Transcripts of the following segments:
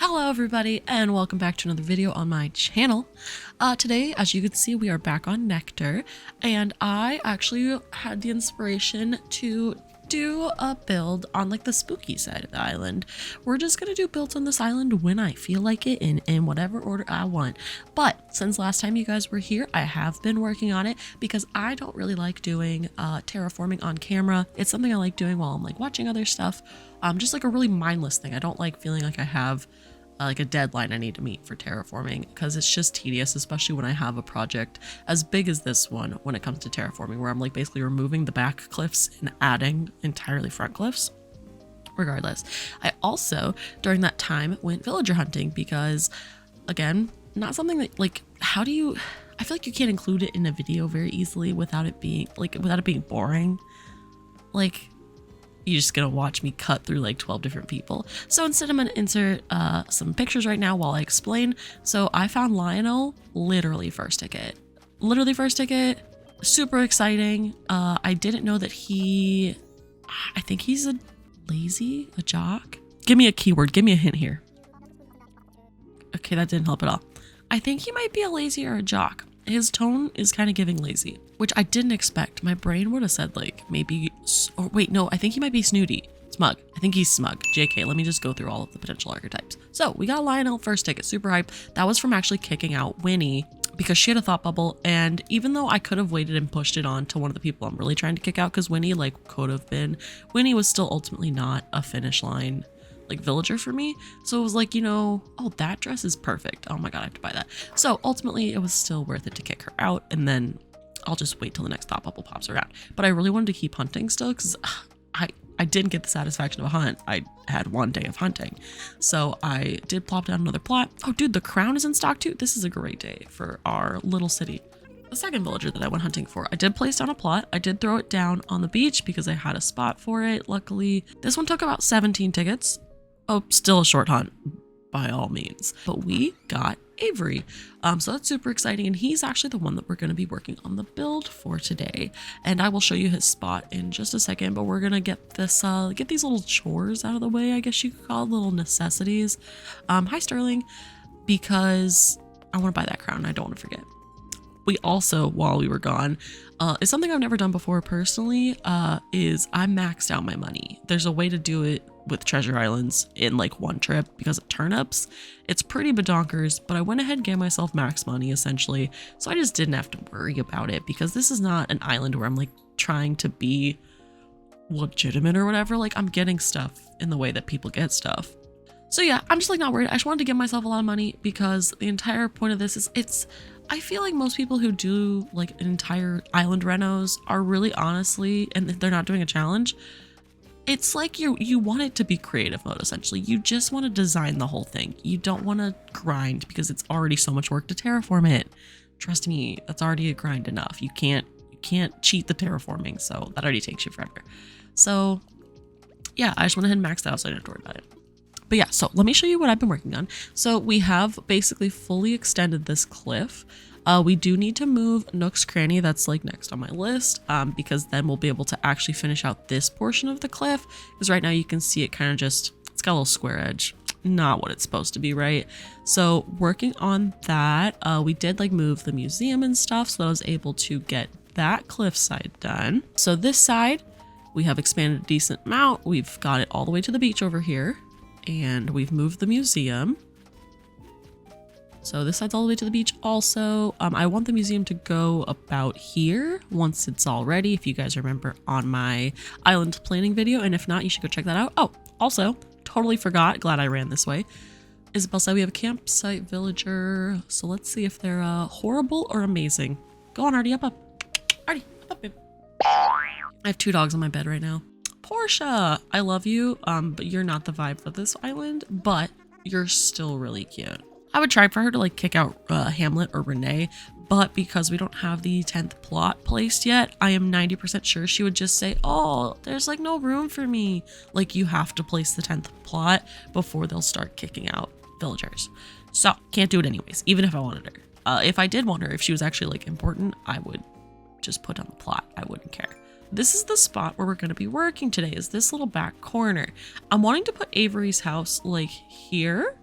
Hello everybody and welcome back to another video on my channel. Today, as you can see, we are back on Nectar, and I actually had the inspiration to do a build on like the spooky side of the island. We're just gonna do builds on this island when I feel like it in whatever order I want. But since last time you guys were here, I have been working on it because I don't really like doing terraforming on camera. It's something I like doing while I'm like watching other stuff. Just like a really mindless thing. I don't like feeling like I have like a deadline I need to meet for terraforming because it's just tedious, especially when I have a project as big as this one when it comes to terraforming, where I'm like basically removing the back cliffs and adding entirely front cliffs. Regardless, I also during that time went villager hunting because, again, not something that like, how do you, I feel like you can't include it in a video very easily without it being boring. Like, you're just gonna watch me cut through like 12 different people. So instead, I'm gonna insert some pictures right now while I explain. So I found Lionel literally first ticket. Super exciting. I didn't know that I think he's a jock. Give me a keyword, give me a hint here. Okay, that didn't help at all. I think he might be a lazy or a jock. His tone is kind of giving lazy, which I didn't expect. My brain would have said like maybe, or wait, no, I think he might be snooty. Smug. I think he's smug. JK, let me just go through all of the potential archetypes. So we got Lionel first ticket, super hype. That was from actually kicking out Winnie because she had a thought bubble. And even though I could have waited and pushed it on to one of the people I'm really trying to kick out, because Winnie like could have been, Winnie was still ultimately not a finish line like villager for me. So it was like, you know, oh, that dress is perfect. Oh my god, I have to buy that. So ultimately it was still worth it to kick her out, and then I'll just wait till the next thought bubble pops around. But I really wanted to keep hunting still because I didn't get the satisfaction of a hunt. I had one day of hunting. So I did plop down another plot. Oh dude, the crown is in stock too. This is a great day for our little city. The second villager that I went hunting for, I did place down a plot. I did throw it down on the beach because I had a spot for it. Luckily, this one took about 17 tickets. Oh, still a short hunt by all means, but we got Avery. So that's super exciting. And he's actually the one that we're going to be working on the build for today. And I will show you his spot in just a second, but we're going to get this, get these little chores out of the way, I guess you could call it, little necessities. Hi Sterling, because I want to buy that crown. I don't want to forget. We also, while we were gone, is something I've never done before personally, is I maxed out my money. There's a way to do it with Treasure Islands in like one trip because of turnips. It's pretty badonkers, but I went ahead and gave myself max money essentially. So I just didn't have to worry about it because this is not an island where I'm like trying to be legitimate or whatever. Like, I'm getting stuff in the way that people get stuff. So yeah, I'm just like not worried. I just wanted to give myself a lot of money because the entire point of this is I feel like most people who do like an entire island renos are really honestly, and they're not doing a challenge, it's like you want it to be creative mode essentially. You just want to design the whole thing. You don't want to grind because it's already so much work to terraform it. Trust me, that's already a grind enough. You can't cheat the terraforming, so that already takes you forever. So yeah, I just went ahead and maxed out so I didn't have to worry about it. But yeah, so let me show you what I've been working on. So we have basically fully extended this cliff. We do need to move Nook's Cranny, that's like next on my list, because then we'll be able to actually finish out this portion of the cliff. Because right now you can see it kind of just, it's got a little square edge. Not what it's supposed to be, right? So working on that, we did like move the museum and stuff so that I was able to get that cliff side done. So this side, we have expanded a decent amount. We've got it all the way to the beach over here. And we've moved the museum. So this side's all the way to the beach also. I want the museum to go about here once it's all ready, if you guys remember on my island planning video. And if not, you should go check that out. Oh, also, totally forgot. Glad I ran this way. Isabel said we have a campsite villager. So let's see if they're horrible or amazing. Go on, Artie, up. Artie, up, babe. I have 2 dogs on my bed right now. Portia, I love you, but you're not the vibe for this island, but you're still really cute. I would try for her to like kick out Hamlet or Renee, but because we don't have the 10th plot placed yet, I am 90% sure she would just say, oh, there's like no room for me. Like, you have to place the 10th plot before they'll start kicking out villagers. So can't do it anyways, even if I wanted her. If I did want her, if she was actually like important, I would just put on the plot. I wouldn't care. This is the spot where we're going to be working today, is this little back corner. I'm wanting to put Avery's house like here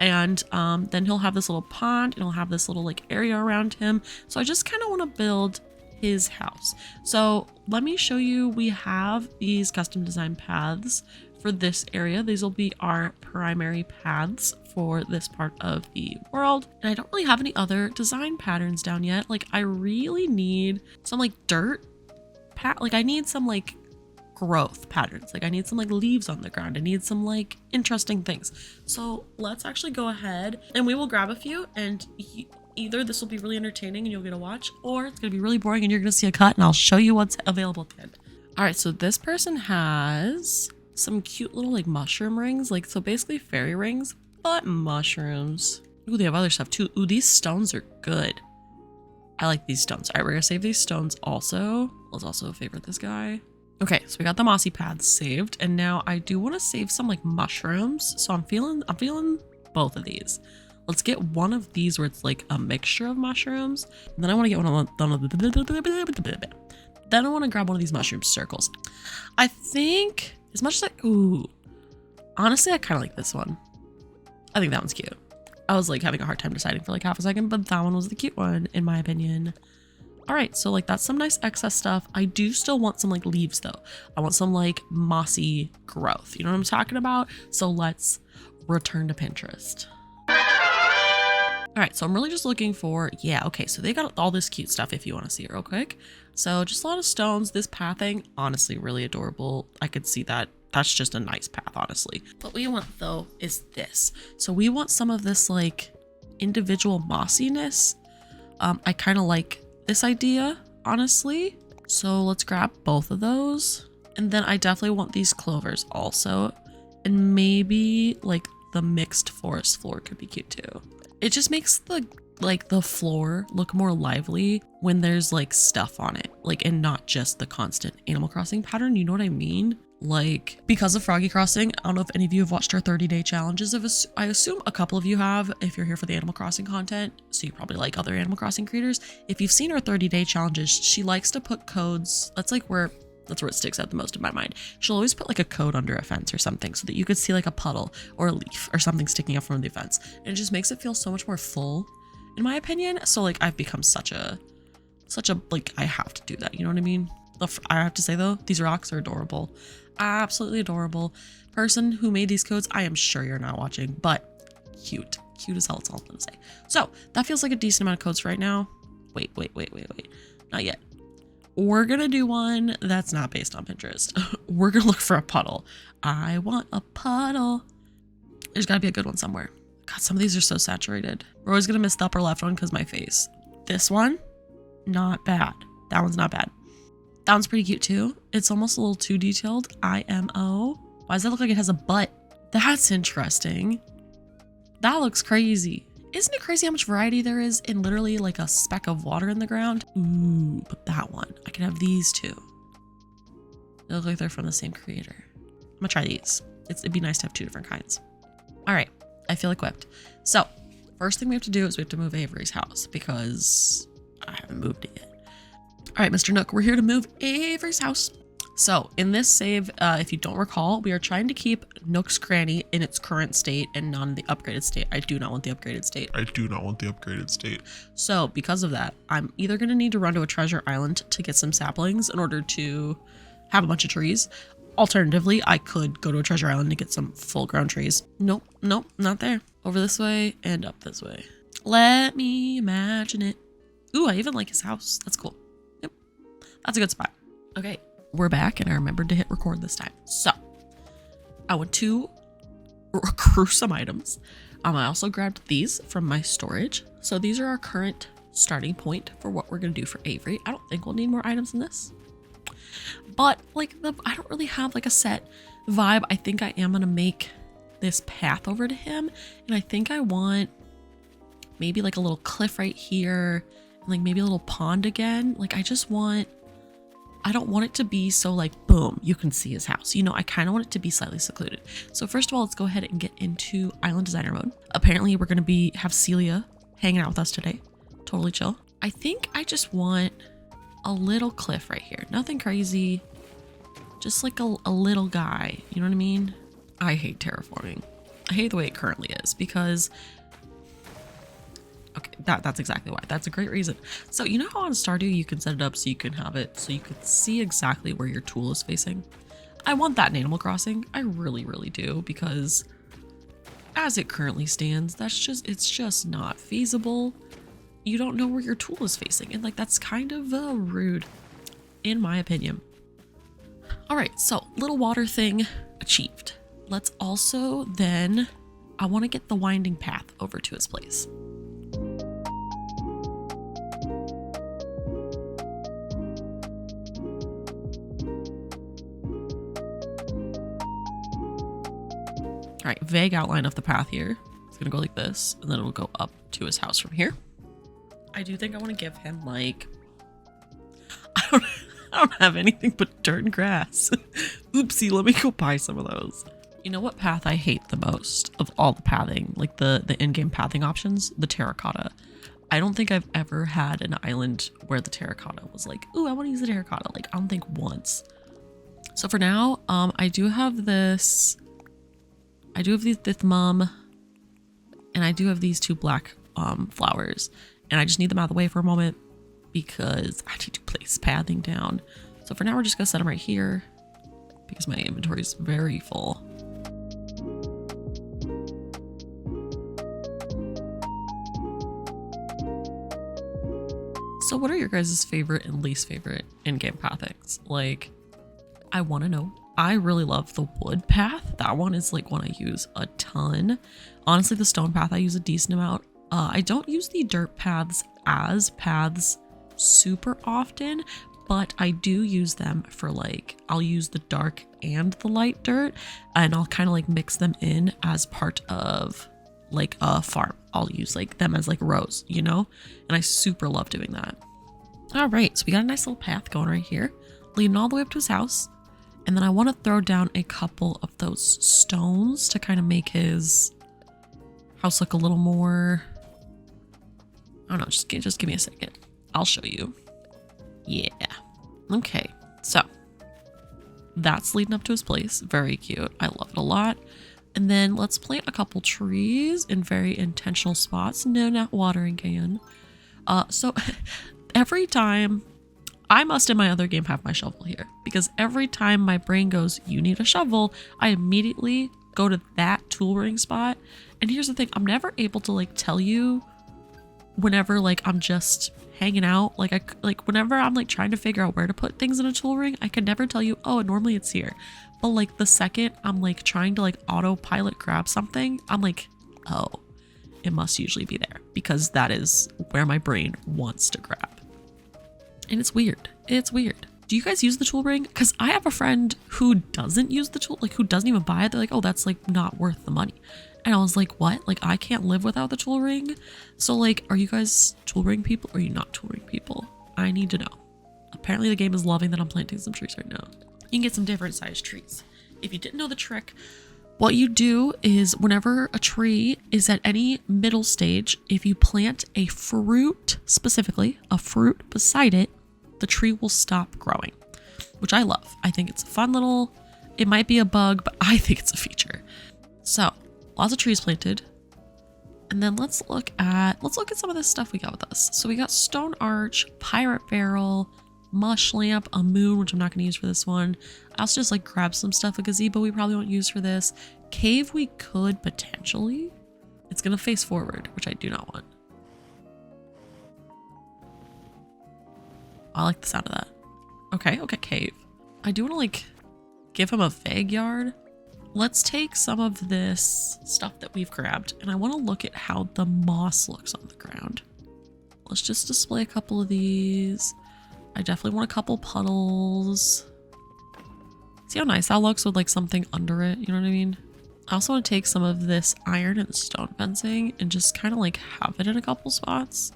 And then he'll have this little pond and he'll have this little like area around him. So I just kind of want to build his house. So let me show you, we have these custom design paths for this area. These will be our primary paths for this part of the world. And I don't really have any other design patterns down yet. Like I really need some like dirt like I need some like growth patterns. Like I need some like leaves on the ground. I need some like interesting things. So let's actually go ahead and we will grab a few, and either this will be really entertaining and you'll get to watch, or it's gonna be really boring and you're gonna see a cut and I'll show you what's available at the end. All right, so this person has some cute little like mushroom rings, like so basically fairy rings, but mushrooms. Ooh, they have other stuff too. Ooh, these stones are good. I like these stones. All right, we're gonna save these stones also. Let's also favorite this guy. Okay, so we got the mossy paths saved, and now I do want to save some like mushrooms. So I'm feeling both of these. Let's get one of these where it's like a mixture of mushrooms. And then I want to get then I want to grab one of these mushroom circles. I think as much as honestly, I kind of like this one. I think that one's cute. I was like having a hard time deciding for like half a second, but that one was the cute one in my opinion. All right, so like that's some nice excess stuff. I do still want some like leaves though. I want some like mossy growth. You know what I'm talking about? So let's return to Pinterest. All right, so I'm really just looking for, yeah, okay, so they got all this cute stuff if you want to see it real quick. So just a lot of stones. This pathing, honestly, really adorable. I could see that. That's just a nice path, honestly. What we want though is this. So we want some of this like individual mossiness. I kind of like this idea, honestly. So let's grab both of those. And then I definitely want these clovers also. And maybe like the mixed forest floor could be cute too. It just makes the floor look more lively when there's like stuff on it, like, and not just the constant Animal Crossing pattern. You know what I mean? Like, because of Froggy Crossing, I don't know if any of you have watched our 30-day challenges. I assume a couple of you have if you're here for the Animal Crossing content, so you probably like other Animal Crossing creators. If you've seen our 30-day challenges, she likes to put codes. That's where it sticks out the most in my mind. She'll always put like a code under a fence or something so that you could see like a puddle or a leaf or something sticking up from the fence. And it just makes it feel so much more full, in my opinion. So like I've become such a like, I have to do that. You know what I mean? I have to say though, these rocks are adorable. Absolutely adorable. Person who made these codes, I am sure you're not watching, but cute as hell. It's all I'm gonna say. So that feels like a decent amount of codes for right now. Wait, not yet. We're gonna do one that's not based on Pinterest. We're gonna look for a puddle. I want a puddle. There's gotta be a good one somewhere. God, some of these are so saturated. We're always gonna miss the upper left one because my face. This one, not bad. That one's not bad. That one's pretty cute too. It's almost a little too detailed. IMO. Why does that look like it has a butt? That's interesting. That looks crazy. Isn't it crazy how much variety there is in literally like a speck of water in the ground? Ooh, but that one. I can have these two. They look like they're from the same creator. I'm gonna try these. It'd be nice to have two different kinds. All right, I feel equipped. So first thing we have to do is we have to move Avery's house because I haven't moved it yet. All right, Mr. Nook, we're here to move Avery's house. So in this save, if you don't recall, we are trying to keep Nook's Cranny in its current state and not in the upgraded state. I do not want the upgraded state. So because of that, I'm either going to need to run to a treasure island to get some saplings in order to have a bunch of trees. Alternatively, I could go to a treasure island to get some full ground trees. Nope, not there. Over this way and up this way. Let me imagine it. Ooh, I even like his house. That's cool. Yep, that's a good spot. Okay. We're back and I remembered to hit record this time. So I went to recruit some items. I also grabbed these from my storage. So these are our current starting point for what we're going to do for Avery. I don't think we'll need more items than this, but like I don't really have like a set vibe. I think I am going to make this path over to him. And I think I want maybe like a little cliff right here and like maybe a little pond again. Like I don't want it to be so like, boom, you can see his house. You know, I kind of want it to be slightly secluded. So first of all, let's go ahead and get into island designer mode. Apparently we're going to have Celia hanging out with us today. Totally chill. I think I just want a little cliff right here. Nothing crazy. Just like a little guy. You know what I mean? I hate terraforming. I hate the way it currently is because, okay, that's exactly why. That's a great reason. So you know how on Stardew you can set it up so you can have it so you can see exactly where your tool is facing? I want that in Animal Crossing. I really, really do, because as it currently stands, it's just not feasible. You don't know where your tool is facing, and like that's kind of rude, in my opinion. All right, so little water thing achieved. Let's also then, I want to get the winding path over to his place. All right, vague outline of the path here. It's gonna go like this, and then it'll go up to his house from here. I do think I want to give him like, I don't have anything but dirt and grass. Oopsie, let me go buy some of those. You know what path I hate the most of all the pathing, like the in-game pathing options? The terracotta. I don't think I've ever had an island where the terracotta was like, ooh, I want to use the terracotta. Like, I don't think once. So for now, I do have this. I do have this mum, and I do have these two black flowers, and I just need them out of the way for a moment because I need to place pathing down. So for now, we're just gonna set them right here because my inventory is very full. So what are your guys' favorite and least favorite in-game pathings? Like, I want to know. I really love the wood path. That one is like one I use a ton. Honestly, the stone path I use a decent amount. I don't use the dirt paths as paths super often, but I do use them for like, I'll use the dark and the light dirt, and I'll kind of like mix them in as part of like a farm. I'll use like them as like rows, you know? And I super love doing that. All right, so we got a nice little path going right here, leading all the way up to his house. And then I want to throw down a couple of those stones to kind of make his house look a little more, I don't know, just give me a second. I'll show you. Yeah. Okay, so that's leading up to his place. Very cute. I love it a lot. And then let's plant a couple trees in very intentional spots. No, not watering can. So every time, I must in my other game have my shovel here, because every time my brain goes, you need a shovel, I immediately go to that tool ring spot. And here's the thing, I'm never able to like tell you whenever like I'm just hanging out, like whenever I'm like trying to figure out where to put things in a tool ring, I can never tell you, oh, normally it's here. But like the second I'm like trying to like autopilot grab something, I'm like, oh, it must usually be there, because that is where my brain wants to grab. And it's weird. It's weird. Do you guys use the tool ring? Because I have a friend who doesn't use the tool, like who doesn't even buy it. They're like, oh, that's like not worth the money. And I was like, what? Like, I can't live without the tool ring. So like, are you guys tool ring people or are you not tool ring people? I need to know. Apparently the game is loving that I'm planting some trees right now. You can get some different sized trees. If you didn't know the trick, what you do is whenever a tree is at any middle stage, if you plant a fruit, specifically a fruit beside it, the tree will stop growing, which I love. I think it's a fun little, it might be a bug, but I think it's a feature. So lots of trees planted. And then let's look at some of this stuff we got with us. So we got stone arch, pirate barrel, mush lamp, a moon, which I'm not going to use for this one. I also just like grab some stuff, a gazebo we probably won't use for this. Cave we could potentially. It's going to face forward, which I do not want. I like the sound of that. Okay, cave. I do want to like give him a vague yard. Let's take some of this stuff that we've grabbed, and I want to look at how the moss looks on the ground. Let's just display a couple of these. I definitely want a couple puddles. See how nice that looks with like something under it, you know what I mean? I also want to take some of this iron and stone fencing and just kind of like have it in a couple spots.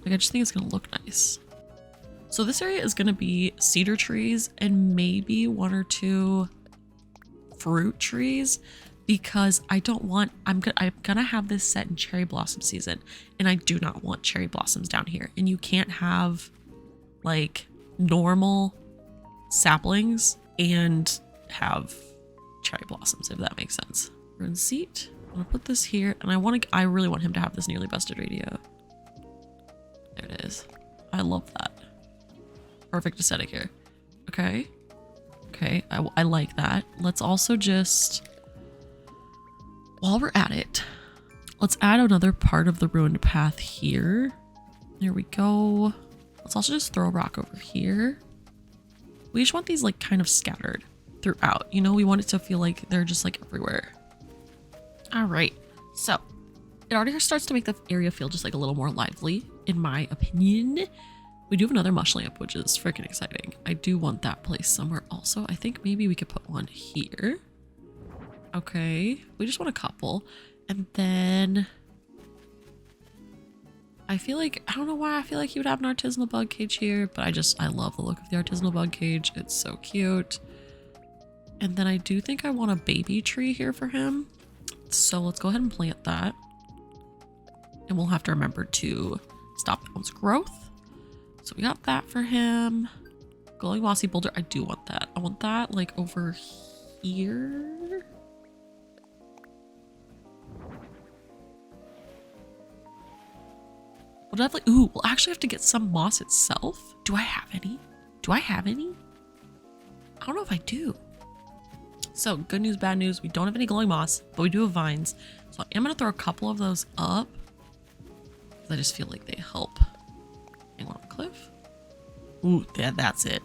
Like, I just think it's going to look nice. So this area is going to be cedar trees and maybe one or two fruit trees, because I don't want, I'm gonna have this set in cherry blossom season, and I do not want cherry blossoms down here. And you can't have like normal saplings and have cherry blossoms, if that makes sense. Rune seat. I'm gonna put this here, and I really want him to have this nearly busted radio. There it is. I love that. Perfect aesthetic here. Okay. Okay, I like that. Let's also just, while we're at it, let's add another part of the ruined path here. There we go. Let's also just throw a rock over here. We just want these like kind of scattered throughout. You know, we want it to feel like they're just like everywhere. All right, so it already starts to make the area feel just like a little more lively, in my opinion. We do have another mush lamp, which is freaking exciting. I do want that placed somewhere also. I think maybe we could put one here. Okay, we just want a couple. And then I feel like, I don't know why I feel like he would have an artisanal bug cage here, but I love the look of the artisanal bug cage. It's so cute. And then I do think I want a baby tree here for him. So let's go ahead and plant that. And we'll have to remember to stop that one's growth. So we got that for him. Glowing mossy boulder. I do want that. I want that like over here. We'll definitely, ooh, we'll actually have to get some moss itself. Do I have any? Do I have any? I don't know if I do. So good news, bad news. We don't have any glowing moss, but we do have vines. So I am going to throw a couple of those up. I just feel like they help. Hang on a cliff. Ooh, yeah, that's it.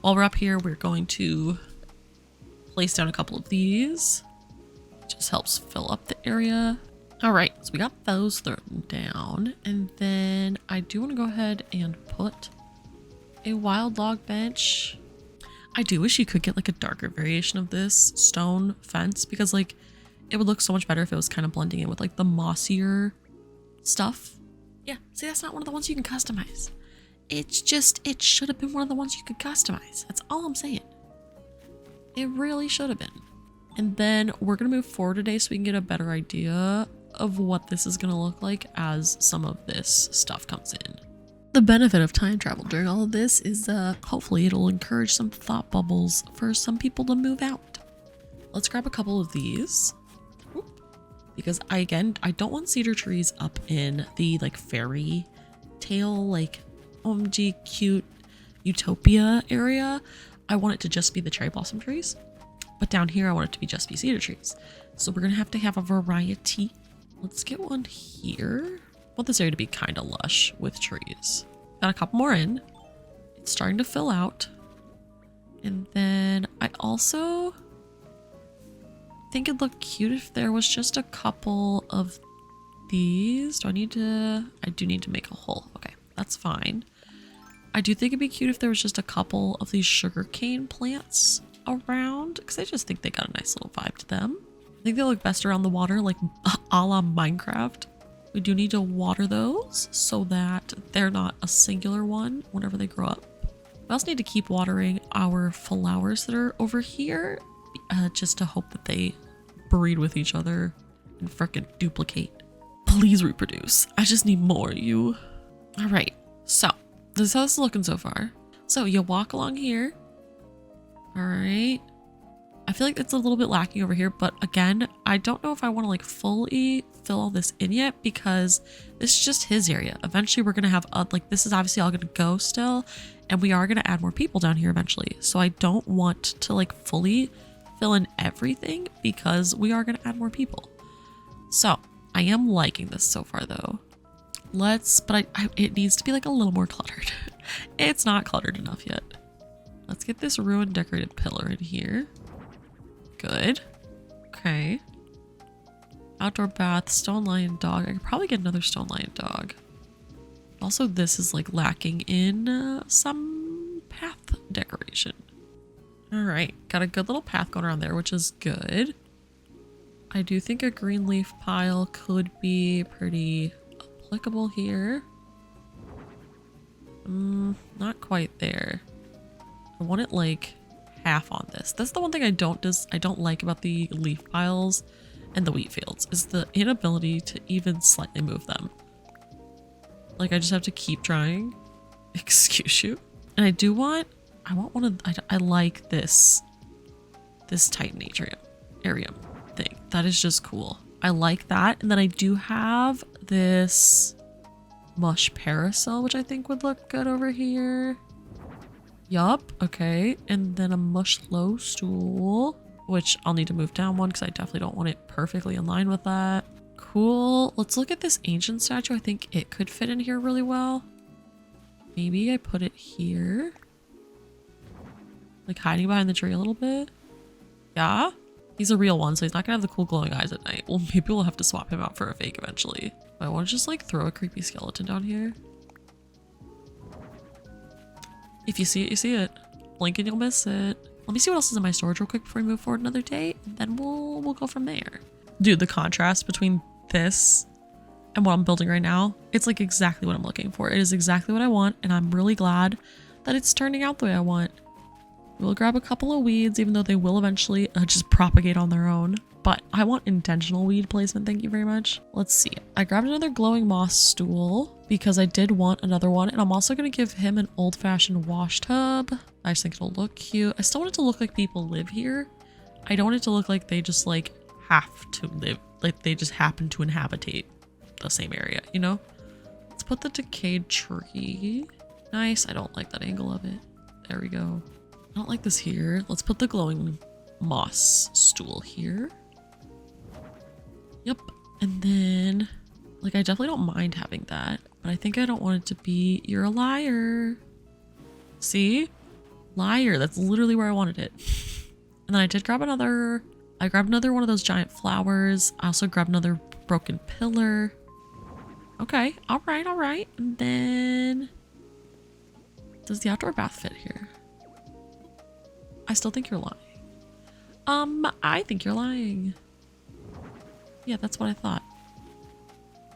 While we're up here, we're going to place down a couple of these. It just helps fill up the area. All right, so we got those thrown down. And then I do want to go ahead and put a wild log bench. I do wish you could get like a darker variation of this stone fence, because like it would look so much better if it was kind of blending in with like the mossier stuff. Yeah, see, that's not one of the ones you can customize. It's just, it should have been one of the ones you could customize. That's all I'm saying. It really should have been. And then we're going to move forward today so we can get a better idea of what this is going to look like as some of this stuff comes in. The benefit of time travel during all of this is hopefully it'll encourage some thought bubbles for some people to move out. Let's grab a couple of these. Because I don't want cedar trees up in the like fairy tale, like OMG cute utopia area. I want it to just be the cherry blossom trees. But down here, I want it to be just be cedar trees. So we're going to have a variety. Let's get one here. I want this area to be kind of lush with trees. Got a couple more in. It's starting to fill out. And then I also think it'd look cute if there was just a couple of these. I do need to make a hole. Okay, that's fine. I do think it'd be cute if there was just a couple of these sugarcane plants around, because I just think they got a nice little vibe to them. I think they look best around the water, like a la Minecraft. We do need to water those so that they're not a singular one whenever they grow up. We also need to keep watering our flowers that are over here, just to hope that they breed with each other and frickin' duplicate. Please reproduce. I just need more of you. All right, so this is how this is looking so far. So you walk along here. All right. I feel like it's a little bit lacking over here, but again, I don't know if I want to like fully fill all this in yet, because this is just his area. Eventually we're going to have like, this is obviously all going to go still, and we are going to add more people down here eventually. So I don't want to like fully fill in everything, because we are going to add more people. So I am liking this so far though. But it needs to be like a little more cluttered. It's not cluttered enough yet. Let's get this ruined decorated pillar in here. Good. Okay. Outdoor bath, stone lion dog. I could probably get another stone lion dog. Also, this is like lacking in some path decoration. All right, got a good little path going around there, which is good. I do think a green leaf pile could be pretty applicable here. Not quite there. I want it like half on this. That's the one thing I don't like about the leaf piles and the wheat fields, is the inability to even slightly move them. Like I just have to keep trying. Excuse you. And I want one of, I like this Titan area. thing. That is just cool. I like that. And then I do have this mush parasol, which I think would look good over here. Yup. Okay. And then a mush low stool, which I'll need to move down one because I definitely don't want it perfectly in line with that. Cool. Let's look at this ancient statue. I think it could fit in here really well. Maybe I put it here. Like hiding behind the tree a little bit. Yeah. He's a real one, so he's not gonna have the cool glowing eyes at night. Well, maybe we'll have to swap him out for a fake eventually. I want to just like throw a creepy skeleton down here. If you see it, you see it. Blink and you'll miss it. Let me see what else is in my storage real quick before we move forward another day. And then we'll go from there. Dude, the contrast between this and what I'm building right now, it's like exactly what I'm looking for. It is exactly what I want, and I'm really glad that it's turning out the way I want. We'll grab a couple of weeds, even though they will eventually just propagate on their own. But I want intentional weed placement, thank you very much. Let's see. I grabbed another glowing moss stool because I did want another one. And I'm also going to give him an old-fashioned wash tub. I just think it'll look cute. I still want it to look like people live here. I don't want it to look like they just like have to live, like they just happen to inhabitate the same area, you know? Let's put the decayed tree. Nice. I don't like that angle of it. There we go. I don't like this here. Let's put the glowing moss stool here. Yep. And then, like, I definitely don't mind having that, but I think I don't want it to be, you're a liar. See? Liar. That's literally where I wanted it. And then I did grab another, I grabbed another one of those giant flowers. I also grabbed another broken pillar. Okay. All right. All right. And then, does the outdoor bath fit here? I still think you're lying. I think you're lying. Yeah, that's what I thought.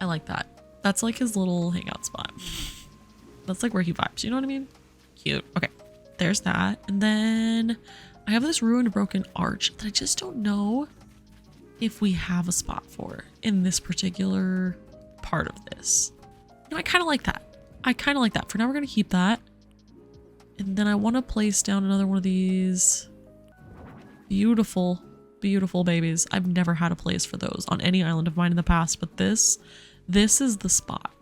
I like that. That's like his little hangout spot. That's like where he vibes, you know what I mean? Cute. Okay, there's that. And then I have this ruined broken arch that I just don't know if we have a spot for in this particular part of this. You know, I kind of like that. I kind of like that. For now, we're going to keep that. And then I want to place down another one of these beautiful, beautiful babies. I've never had a place for those on any island of mine in the past, but this is the spot.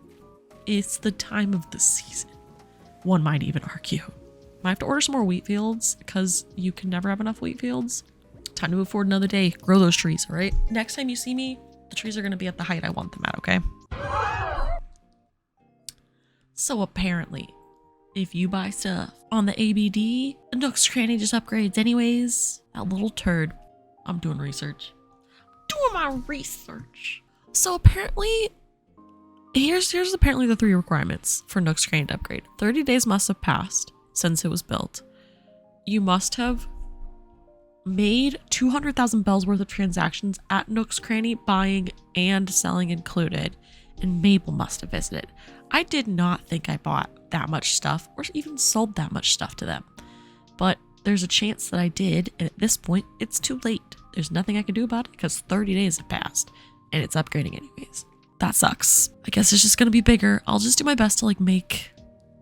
It's the time of the season. One might even argue. I have to order some more wheat fields because you can never have enough wheat fields. Time to move forward another day. Grow those trees, all right? Next time you see me, the trees are going to be at the height I want them at, okay? So apparently, if you buy stuff on the ABD, Nook's Cranny just upgrades anyways. That little turd. I'm doing research. Doing my research. So apparently, here's apparently the 3 requirements for Nook's Cranny to upgrade. 30 days must have passed since it was built. You must have made 200,000 bells worth of transactions at Nook's Cranny, buying and selling included. And Mabel must have visited. I did not think I bought that much stuff or even sold that much stuff to them, but there's a chance that I did, and at this point it's too late. There's nothing I can do about it because 30 days have passed and it's upgrading anyways. That sucks. I guess it's just gonna be bigger. I'll just do my best to like make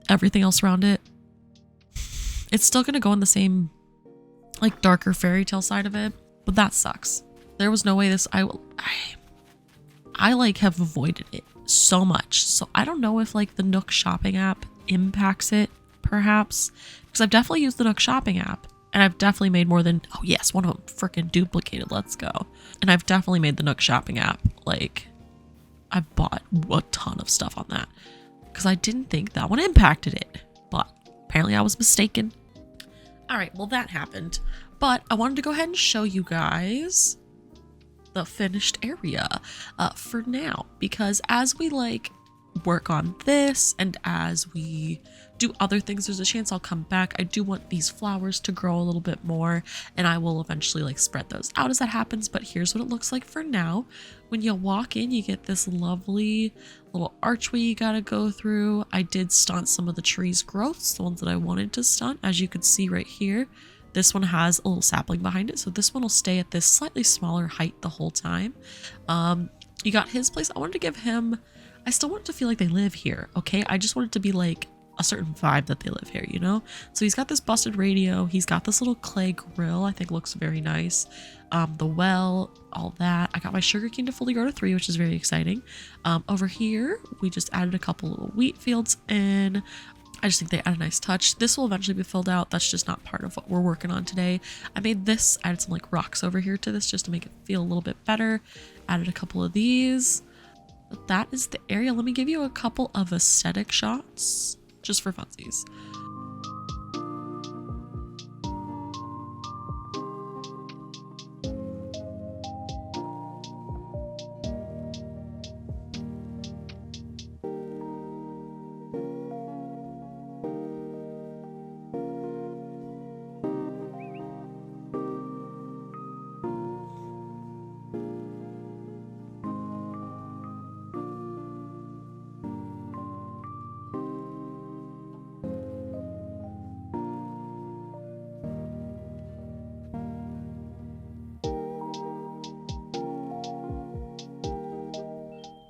everything else around it. It's still gonna go in the same like darker fairy tale side of it, but that sucks. There was no way this I like have avoided it so much. So I don't know if like the Nook shopping app impacts it perhaps, because I've definitely used the Nook shopping app and I've definitely made more than, oh yes, one of them freaking duplicated. Let's go. And I've definitely made the Nook shopping app. Like I've bought a ton of stuff on that because I didn't think that one impacted it, but apparently I was mistaken. All right, well that happened, but I wanted to go ahead and show you guys the finished area for now, because as we like work on this and as we do other things, there's a chance I'll come back. I do want these flowers to grow a little bit more and I will eventually like spread those out as that happens, but here's what it looks like for now. When you walk in, you get this lovely little archway you gotta go through. I did stunt some of the trees' growths, the ones that I wanted to stunt, as you can see right here. This one has a little sapling behind it, so this one will stay at this slightly smaller height the whole time. You got his place. I wanted to give him, I still want it to feel like they live here, okay? I just want it to be like a certain vibe that they live here, you know? So he's got this busted radio. He's got this little clay grill, I think looks very nice. The well, all that. I got my sugarcane to fully grow to 3, which is very exciting. Over here, we just added a couple little wheat fields in. I just think they add a nice touch. This will eventually be filled out. That's just not part of what we're working on today. I made this, added some like rocks over here to this just to make it feel a little bit better. Added a couple of these. But that is the area. Let me give you a couple of aesthetic shots just for funsies.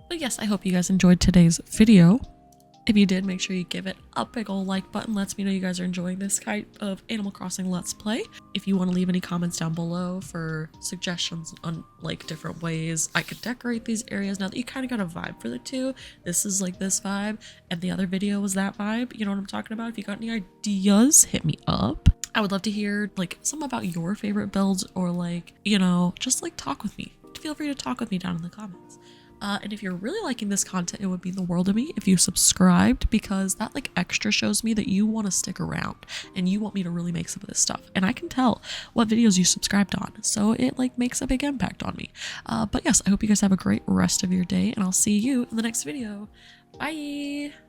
But yes, I hope you guys enjoyed today's video. If you did, make sure you give it a big ol' like button. Lets me know you guys are enjoying this kind of Animal Crossing Let's Play. If you want to leave any comments down below for suggestions on like different ways I could decorate these areas, now that you kind of got a vibe for the two, this is like this vibe and the other video was that vibe, you know what I'm talking about? If you got any ideas, hit me up. I would love to hear like some about your favorite builds, or like, you know, just like talk with me. Feel free to talk with me down in the comments. And if you're really liking this content, it would mean the world to me if you subscribed, because that like extra shows me that you want to stick around and you want me to really make some of this stuff. And I can tell what videos you subscribed on, so it like makes a big impact on me. But yes, I hope you guys have a great rest of your day, and I'll see you in the next video. Bye.